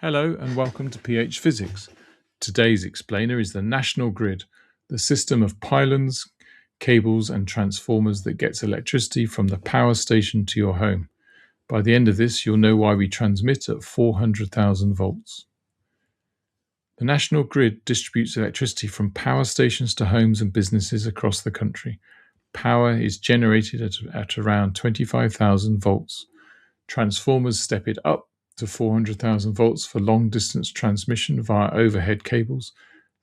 Hello and welcome to PH Physics. Today's explainer is the national grid, the system of pylons, cables and transformers that gets electricity from the power station to your home. By the end of this, you'll know why we transmit at 400,000 volts. The national grid distributes electricity from power stations to homes and businesses across the country. Power is generated at around 25,000 volts. Transformers step it up to 400,000 volts for long-distance transmission via overhead cables,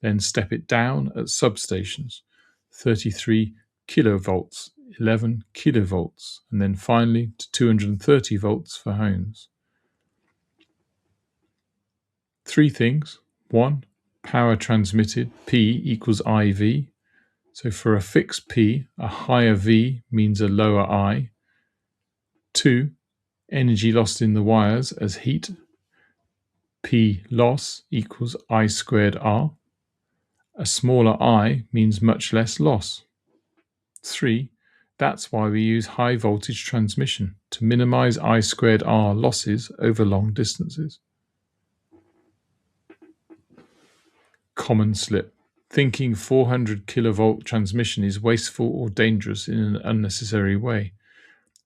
then step it down at substations, 33 kilovolts, 11 kilovolts, and then finally to 230 volts for homes. Three things. 1. Power transmitted, P equals IV. So for a fixed P, a higher V means a lower I. 2. Energy lost in the wires as heat, P loss equals I squared R. A smaller I means much less loss. 3. That's why we use high voltage transmission, to minimize I squared R losses over long distances. Common slip. Thinking 400 kilovolt transmission is wasteful or dangerous in an unnecessary way.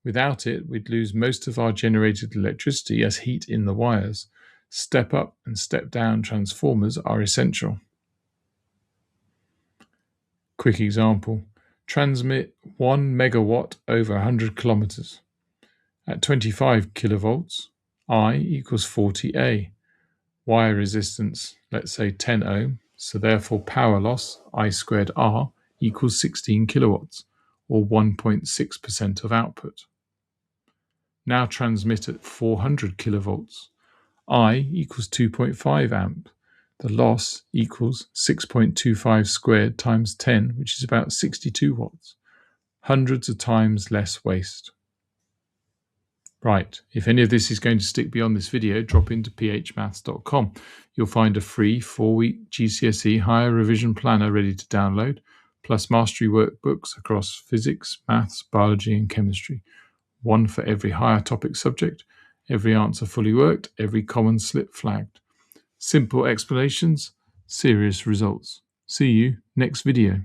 Without it, we'd lose most of our generated electricity as heat in the wires. Step up and step down transformers are essential. Quick example. Transmit 1 megawatt over 100 kilometers. At 25 kilovolts, I equals 40A. Wire resistance, let's say 10 ohm, so therefore power loss, I squared R, equals 16 kilowatts, or 1.6% of output. Now transmit at 400 kilovolts. I equals 2.5 amp. The loss equals 6.25 squared times 10, which is about 62 watts. Hundreds of times less waste. Right, if any of this is going to stick beyond this video, drop into phmaths.com. You'll find a free 4-week GCSE higher revision planner ready to download, plus mastery workbooks across physics, maths, biology and chemistry. One for every higher topic subject, every answer fully worked, every common slip flagged. Simple explanations, serious results. See you next video.